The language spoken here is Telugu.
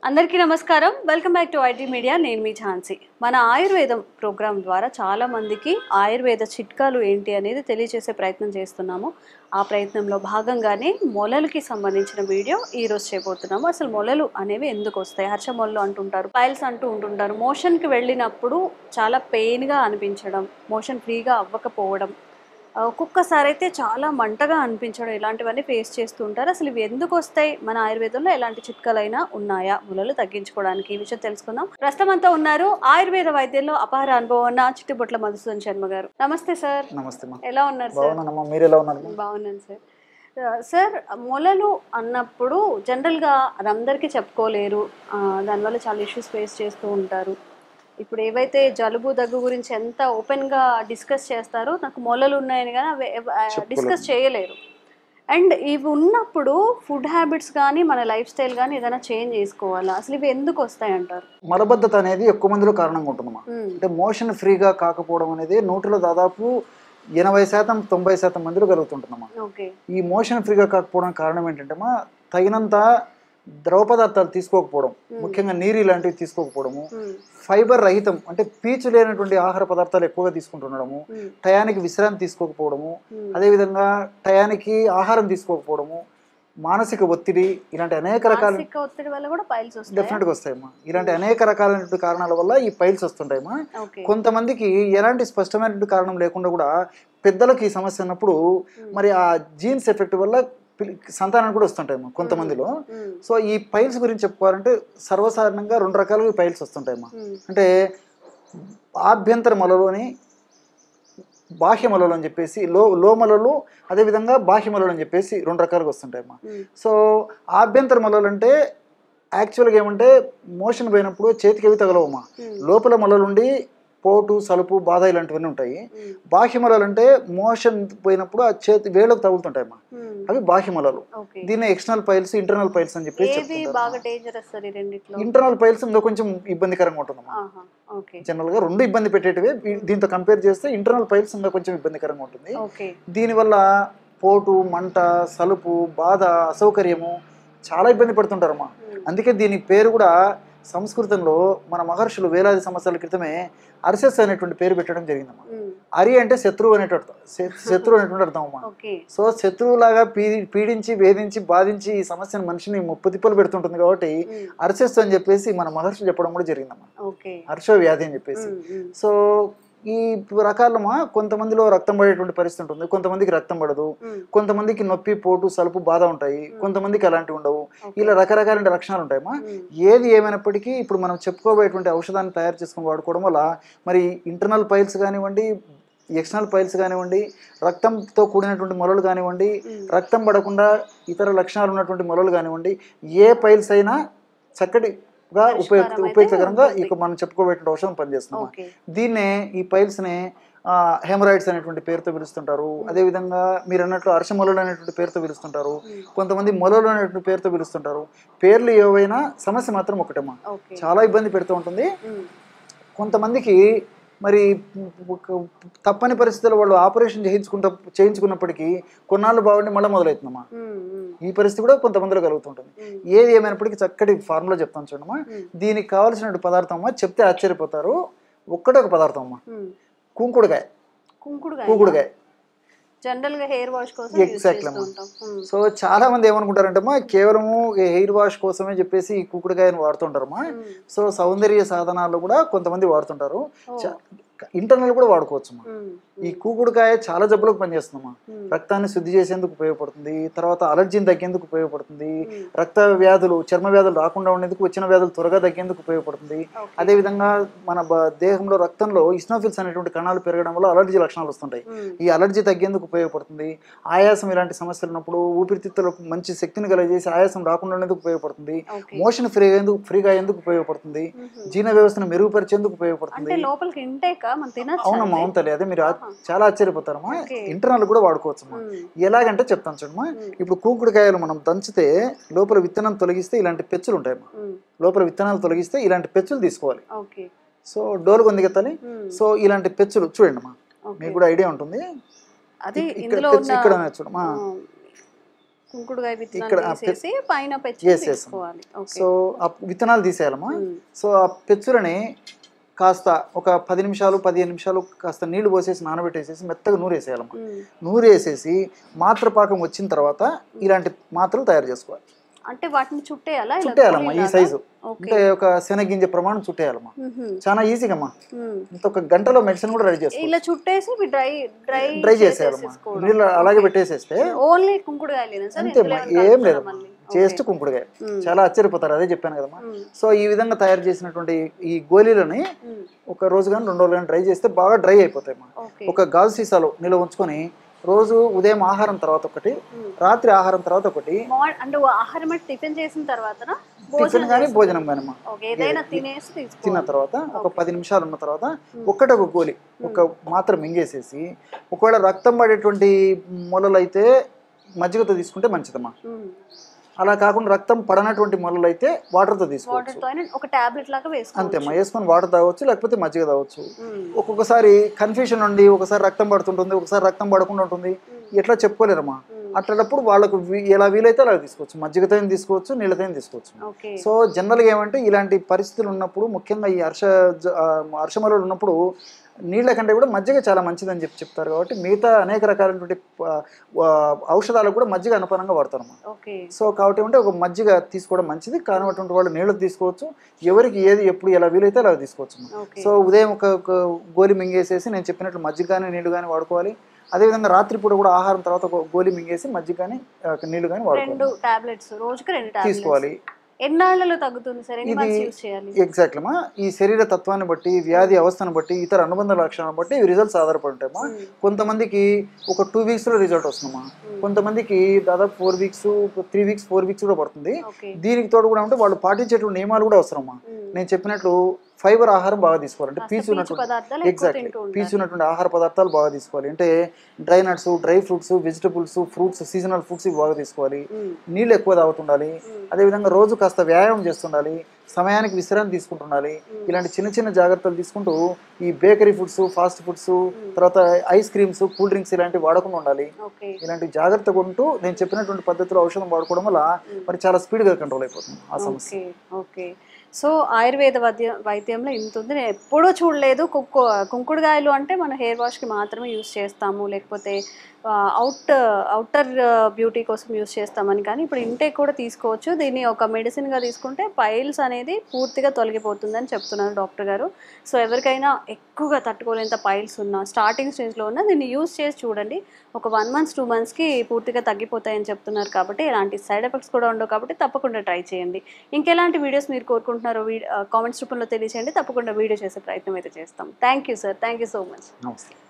అందరికీ నమస్కారం. Welcome back to IT media. నేను మీ ఝాన్సీ. మన ఆయుర్వేదం ప్రోగ్రాం ద్వారా చాలా మందికి ఆయుర్వేద చిట్కాలు ఏంటి అనేది తెలియజేసే ప్రయత్నం చేస్తున్నాము. ఆ ప్రయత్నంలో భాగంగానే మొలలకి సంబంధించిన వీడియో ఈరోజు చేయబోతున్నాము. అసలు మొలలు అనేవి ఎందుకు వస్తాయి? హర్ష మొలలు అంటుంటారు, పైల్స్ అంటూ ఉంటుంటారు. మోషన్కి వెళ్ళినప్పుడు చాలా పెయిన్గా అనిపించడం, మోషన్ ఫ్రీగా అవ్వకపోవడం, ఒక్కొక్కసారి అయితే చాలా మంటగా అనిపించడం, ఇలాంటివన్నీ ఫేస్ చేస్తూ ఉంటారు. అసలు ఇవి ఎందుకు వస్తాయి? మన ఆయుర్వేదంలో ఎలాంటి చిట్కాలైనా ఉన్నాయా మొలలు తగ్గించుకోవడానికి? ఈ విషయం తెలుసుకుందాం. ప్రస్తుతం అంతా ఉన్నారు ఆయుర్వేద వైద్యంలో అపార అనుభవం ఉన్న చిట్టుబొట్ల మధుసూదన్ శర్మ గారు. నమస్తే సార్. నమస్తే. ఎలా ఉన్నారు సార్? మీరు ఎలా ఉన్నారు? బాగున్నాను సార్. సార్, మొలలు అన్నప్పుడు జనరల్గా అది అందరికీ చెప్పుకోలేరు, దానివల్ల చాలా ఇష్యూస్ ఫేస్ చేస్తూ ఉంటారు. ఇప్పుడు ఏవైతే జలుబు దగ్గు గురించి ఎంత ఓపెన్గా డిస్కస్ చేస్తారో, నాకు మొలలు ఉన్నాయని కానీ అవి డిస్కస్ చేయలేరు. అండ్ ఇవి ఉన్నప్పుడు ఫుడ్ హ్యాబిట్స్ కానీ మన లైఫ్ స్టైల్ కానీ ఏదైనా చేంజ్ చేసుకోవాలా? అసలు ఇవి ఎందుకు వస్తాయి అంటారు? మలబద్ధత అనేది ఎక్కువ మందిలో కారణంగా ఉంటుందమ్మా. అంటే మోషన్ ఫ్రీగా కాకపోవడం అనేది నూటిలో దాదాపు 80% 90% మందిలో కలుగుతుంటుందమ్మా. ఈ మోషన్ ఫ్రీగా కాకపోవడానికి కారణం ఏంటంటే తగినంత ద్రవ పదార్థాలు తీసుకోకపోవడం, ముఖ్యంగా నీరు ఇలాంటివి తీసుకోకపోవడము, ఫైబర్ రహితం అంటే పీచు లేనటువంటి ఆహార పదార్థాలు ఎక్కువగా తీసుకుంటుండడము, టయానికి విశ్రాంతి తీసుకోకపోవడము, అదేవిధంగా టయానికి ఆహారం తీసుకోకపోవడము, మానసిక ఒత్తిడి, ఇలాంటి అనేక రకాల డెఫినెట్గా వస్తాయమ్మా. ఇలాంటి అనేక రకాలైన కారణాల వల్ల ఈ పైల్స్ వస్తుంటాయమ్మా. కొంతమందికి ఎలాంటి స్పష్టమైనటువంటి కారణం లేకుండా కూడా పెద్దలకు ఈ సమస్య ఉన్నప్పుడు మరి ఆ జీన్స్ ఎఫెక్ట్ వల్ల సంతానానికి కూడా వస్తుంటాయమ్మా కొంతమందిలో. సో ఈ పైల్స్ గురించి చెప్పుకోవాలంటే సర్వసాధారణంగా 2 రకాలుగా ఈ పైల్స్ వస్తుంటాయమ్మా. అంటే ఆభ్యంతర మొలలోని బాహ్య మొలలు అని చెప్పేసి లో మొలలు, అదేవిధంగా బాహ్య మొలలు అని చెప్పేసి 2 రకాలుగా వస్తుంటాయమ్మా. సో ఆభ్యంతర మొలలు అంటే యాక్చువల్గా ఏమంటే మోషన్ పోయినప్పుడు చేతికి అవి తగలవమ్మా. లోపల మొలలుండి పోటు, సలుపు, బాధ ఇలాంటివన్నీ ఉంటాయి. బాహ్య మొలలు అంటే మోషన్ పోయినప్పుడు ఆ చేతి వేళ్ళకు తగులుతుంటాయమ్మా, అవి బాహ్య మొలలు. దీన్ని ఎక్స్టర్నల్ పైల్స్, ఇంటర్నల్ పైల్స్ అని చెప్పేసి ఇంటర్నల్ పైల్స్ ఇంకా కొంచెం ఇబ్బందికరంగా ఉంటుందమ్మా. జనరల్ గా 2 ఇబ్బంది పెట్టేటివే, దీంతో కంపేర్ చేస్తే ఇంటర్నల్ పైల్స్ ఇంకా కొంచెం ఇబ్బందికరంగా ఉంటుంది. దీనివల్ల పోటు, మంట, సలుపు, బాధ, అసౌకర్యము చాలా ఇబ్బంది పడుతుంటారమ్మా. అందుకే దీని పేరు కూడా సంస్కృతంలో మన మహర్షులు వేలాది సంవత్సరాల క్రితమే అర్సెస్ అనేటువంటి పేరు పెట్టడం జరిగిందమ్మా. అరి అంటే శత్రువు అనేటువంటి అర్థం అమ్మా. సో శత్రువులాగా పీడించి, వేధించి, బాధించి ఈ సమస్యను మనిషిని ముప్పుతిప్పలు పెడుతుంటుంది కాబట్టి అర్సెస్ అని చెప్పేసి మన మహర్షులు చెప్పడం కూడా జరిగిందమ్మా. హర్షో వ్యాధి అని చెప్పేసి. సో ఈ రకాలమా కొంతమందిలో రక్తం పడేటువంటి పరిస్థితి ఉంటుంది, కొంతమందికి రక్తం పడదు, కొంతమందికి నొప్పి, పోటు, సలుపు, బాధ ఉంటాయి, కొంతమందికి అలాంటివి ఉండవు. ఇలా రకరకాల లక్షణాలు ఉంటాయమ్మా. ఏది ఏమైనప్పటికీ ఇప్పుడు మనం చెప్పుకోబోయేటువంటి ఔషధాన్ని తయారు చేసుకుని వాడుకోవడం వల్ల మరి ఇంటర్నల్ పైల్స్ కానివ్వండి, ఎక్స్టర్నల్ పైల్స్ కానివ్వండి, రక్తంతో కూడినటువంటి మొలలు కానివ్వండి, రక్తం పడకుండా ఇతర లక్షణాలు ఉన్నటువంటి మొలలు కానివ్వండి, ఏ పైల్స్ అయినా చక్కటిగా ఉపయోగకరంగా ఇక మనం చెప్పుకోబెట్టిన ఔషధం పనిచేస్తున్నాం. దీన్నే ఈ పైల్స్ ని హెమరాయిడ్స్ అనేటువంటి పేరుతో పిలుస్తుంటారు. అదేవిధంగా మీరు అన్నట్లు అర్షమొలలు అనేటువంటి పేరుతో పిలుస్తుంటారు, కొంతమంది మొలలు అనేటువంటి పేరుతో పిలుస్తుంటారు. పేర్లు ఏవైనా సమస్య మాత్రం ఒకటమ్మా, చాలా ఇబ్బంది పెడుతూ ఉంటుంది. కొంతమందికి మరి తప్పని పరిస్థితుల్లో వాళ్ళు ఆపరేషన్ చేయించుకున్నప్పటికీ కొన్నాళ్ళు బాగుండి మళ్ళీ మొదలవుతుందమ్మా. ఈ పరిస్థితి కూడా కొంతమందిలో కలుగుతుంటుంది. ఏది ఏమైనప్పటికీ చక్కటి ఫార్ములా చెప్తాను చూడమ్మా. దీనికి కావాల్సిన పదార్థం అమ్మా, చెప్తే ఆశ్చర్యపోతారు. ఒక్కటే ఒక పదార్థం అమ్మా, కుంకుడుకాయ. జనరల్ గా హెయిర్ వాష్ కోసం ఎగ్జాక్ట్లీ అమ్మా. సో చాలా మంది ఏమనుకుంటారంటమ్మా, కేవలము హెయిర్ వాష్ కోసమే చెప్పేసి ఈ కుంకుడుకాయని వాడుతుంటారమ్మా. సో సౌందర్య సాధనాలు కూడా కొంతమంది వాడుతుంటారు, ఇంటర్నల్ కూడా వాడుకోవచ్చు. ఈ కూకుడుకాయ చాలా జబ్బులకు పనిచేస్తుందమ్మా. రక్తాన్ని శుద్ధి చేసేందుకు ఉపయోగపడుతుంది, తర్వాత అలర్జీని తగ్గేందుకు ఉపయోగపడుతుంది, రక్త వ్యాధులు, చర్మ వ్యాధులు రాకుండా ఉండేందుకు, వచ్చిన వ్యాధులు త్వరగా తగ్గేందుకు ఉపయోగపడుతుంది. అదేవిధంగా మన దేహంలో రక్తంలో ఇస్నోఫిల్స్ అనేటువంటి కణాలు పెరగడం వల్ల అలర్జీ లక్షణాలు వస్తుంటాయి, ఈ అలర్జీ తగ్గేందుకు ఉపయోగపడుతుంది. ఆయాసం ఇలాంటి సమస్యలు ఉన్నప్పుడు ఊపిరితిత్తులకు మంచి శక్తిని కలిగజేసి ఆయాసం రాకుండా ఉండేందుకు ఉపయోగపడుతుంది. మోషన్ ఫ్రీగా అయ్యేందుకు ఉపయోగపడుతుంది. జీర్ణ వ్యవస్థను మెరుగుపరిచేందుకు ఉపయోగపడుతుంది. అవునమ్మా, అవును తల్లి, అదే మీరు చాలా ఆశ్చర్యపోతారమ్మా. ఇంటర్నల్ కూడా వాడుకోవచ్చమ్మా. ఎలాగంటే చెప్తాను చూడమ్మా. ఇప్పుడు కూకుడుకాయలు మనం దంచితే లోపల విత్తనం తొలగిస్తే ఇలాంటి పెచ్చులు ఉంటాయమ్మా. లోపల విత్తనాలు తొలగిస్తే ఇలాంటి పెచ్చులు తీసుకోవాలి. సో డోలు ఉంది కదా తల్లి. సో ఇలాంటి పెచ్చులు చూడండి అమ్మా, మీకు కూడా ఐడియా ఉంటుంది. ఇక్కడ చూడమ్మా, కుంకుడుకాయ విత్తనాలు తీసేసి పైన పెచ్చు తీసుకోవాలి. సో ఆ విత్తనాలు తీసేయాలమ్మా. సో ఆ పెచ్చులని కాస్త ఒక 10 నిమిషాలు 15 నిమిషాలు కాస్త నీళ్లు పోసేసి నానబెట్టేసేసి మెత్తగా నూరేసేయాలమ్మా. నూరేసేసి మాత్ర పాకం వచ్చిన తర్వాత ఇలాంటి మాత్రలు తయారు చేసుకోవాలి. అంటే వాటిని చుట్టేయాలమ్మా ఈ సైజు, అంటే ఒక శనగింజ ప్రమాణం చుట్టేయాలమ్మా. చాలా ఈజీగా అమ్మా, ఇంత ఒక గంటలో మెడిసిన్ కూడా రెడీ చేసుకోవాలి. ఇలా చుట్టేసి డ్రై చేసేయాలమ్మా. నీళ్ళు అలాగే పెట్టేసేస్తే ఓన్లీ కుంకుడుకాయలేనా సార్? అంతేమ్మా, ఏం లేదమ్మా, జస్ట్ కుంకుడుకాయ. చాలా ఆశ్చర్యపోతారు, అదే చెప్పాను కదమ్మా. సో ఈ విధంగా తయారు చేసినటువంటి ఈ గోళీలని ఒక రోజు కానీ 2 రోజులు కానీ డ్రై చేస్తే బాగా డ్రై అయిపోతాయమ్మా. ఒక గాజు సీసాలో నిల్వ ఉంచుకొని రోజు ఉదయం ఆహారం తర్వాత ఒకటి, రాత్రి ఆహారం తర్వాత ఒకటి, అంటే ఆహారం టిఫిన్ చేసిన తర్వాత టిఫిన్ కానీ భోజనం కానమ్మా తిన్న తర్వాత ఒక 10 నిమిషాలు ఉన్న తర్వాత ఒక గోలి ఒక మాత్రం మింగేసేసి, ఒకవేళ రక్తం పడేటువంటి మొలలు అయితే మజ్జిగతో తీసుకుంటే మంచిదమ్మా. అలా కాకుండా రక్తం పడనటువంటి మొలలు అయితే వాటర్తో తీసుకోవచ్చు. అంతేమ్మా, వేసుకొని వాటర్ తాగొచ్చు, లేకపోతే మజ్జిగ తాగొచ్చు. ఒక్కొక్కసారి కన్ఫ్యూషన్ ఉండి ఒకసారి రక్తం పడుతుంటుంది, ఒకసారి రక్తం పడకుండా ఉంటుంది, ఎట్లా చెప్పుకోలేరమ్మా. అట్లాంటప్పుడు వాళ్ళకు ఎలా వీలైతే అలా తీసుకోవచ్చు, మజ్జిగతో తీసుకోవచ్చు, నీళ్ళతో తీసుకోవచ్చు. సో జనరల్గా ఏమంటే ఇలాంటి పరిస్థితులు ఉన్నప్పుడు, ముఖ్యంగా ఈ హర్షమలలు ఉన్నప్పుడు నీళ్ళ కంటే కూడా మజ్జిగ చాలా మంచిదని చెప్తారు. కాబట్టి మిగతా అనేక రకాలైనటువంటి ఔషధాలకు కూడా మజ్జిగ అనుపానంగా వాడతారమ్మా. సో కాబట్టి అంటే ఒక మజ్జిగ తీసుకోవడం మంచిది, కానటువంటి వాళ్ళు నీళ్ళు తీసుకోవచ్చు, ఎవరికి ఏది ఎప్పుడు ఎలా వీలైతే అలా తీసుకోవచ్చు. సో ఉదయం ఒక గోలి మింగేసేసి నేను చెప్పినట్లు మజ్జిగ కానీ నీళ్లు కానీ వాడుకోవాలి. అదేవిధంగా రాత్రిపూట కూడా ఆహారం తర్వాత ఒక గోలి మింగేసి మజ్జిగ కానీ నీళ్లు కానీ వాడుకోవాలి, తీసుకోవాలి. ఎన్నాళ్ళలో తగ్గుతుంది సార్? ఎన్ని మంత్స్ యూస్ చేయాలి? ఎగ్జాక్ట్లీ అమ్మా, ఈ శరీర తత్వాన్ని బట్టి, వ్యాధి అవస్థను బట్టి, ఇతర అనుబంధ లక్షణాలను బట్టి ఇవి రిజల్ట్స్ ఆధారపడి ఉంటాయమ్మా. కొంతమందికి ఒక 2 weeks లో రిజల్ట్ వస్తుందమ్మా, కొంతమందికి దాదాపు 4 weeks 3 weeks 4 weeks కూడా పడుతుంది. దీనికి తోడు కూడా అంటే వాళ్ళు పాటించేటువంటి నియమాలు కూడా అవసరమ్మా. నేను చెప్పినట్లు ఫైబర్ ఆహారం బాగా తీసుకోవాలి, అంటే పీచు ఉన్నటువంటి పీచు ఉన్నటువంటి ఆహార పదార్థాలు బాగా తీసుకోవాలి. అంటే dry nuts, dry fruits, vegetables, fruits, seasonal fruits ఇవి బాగా తీసుకోవాలి. నీళ్ళు ఎక్కువ తాగుతుండాలి. అదేవిధంగా రోజు కాస్త వ్యాయామం చేస్తుండాలి, సమయానికి విశ్రాంతి తీసుకుంటుండాలి. ఇలాంటి చిన్న చిన్న జాగ్రత్తలు తీసుకుంటూ ఈ బేకరీ ఫుడ్స్, ఫాస్ట్ ఫుడ్స్, తర్వాత ఐస్ క్రీమ్స్, కూల్ డ్రింక్స్ ఇలాంటివి వాడకుండా ఉండాలి. ఇలాంటి జాగ్రత్తగా ఉంటూ నేను చెప్పినటువంటి పద్ధతిలో ఔషధం వాడుకోవడం వల్ల మరి చాలా స్పీడ్గా కంట్రోల్ అయిపోతుంది ఆ సమస్య. సో ఆయుర్వేద వైద్యంలో ఇంత ఉంది, నేను ఎప్పుడూ చూడలేదు. కుంకుడుకాయలు అంటే మన హెయిర్ వాష్కి మాత్రమే యూస్ చేస్తాము, లేకపోతే అవుటర్ బ్యూటీ కోసం యూస్ చేస్తామని. కానీ ఇప్పుడు ఇంటేక్ కూడా తీసుకోవచ్చు, దీన్ని ఒక మెడిసిన్గా తీసుకుంటే పైల్స్ అనేది పూర్తిగా తొలగిపోతుందని చెప్తున్నారు డాక్టర్ గారు. సో ఎవరికైనా ఎక్కువగా తట్టుకోలేంత పైల్స్ ఉన్నా, స్టార్టింగ్ స్టేజ్లో ఉన్నా దీన్ని యూస్ చేసి చూడండి. ఒక 1 month 2 monthsకి పూర్తిగా తగ్గిపోతాయని చెప్తున్నారు. కాబట్టి ఎలాంటి సైడ్ ఎఫెక్ట్స్ కూడా ఉండవు. కాబట్టి తప్పకుండా ట్రై చేయండి. ఇంకెలాంటి వీడియోస్ మీరు కోరుకుంటున్నారో కామెంట్స్ రూపంలో తెలియచేయండి. తప్పకుండా వీడియో చేసే ప్రయత్నం అయితే చేస్తాం. Thank you sir, thank you so much. నమస్తే.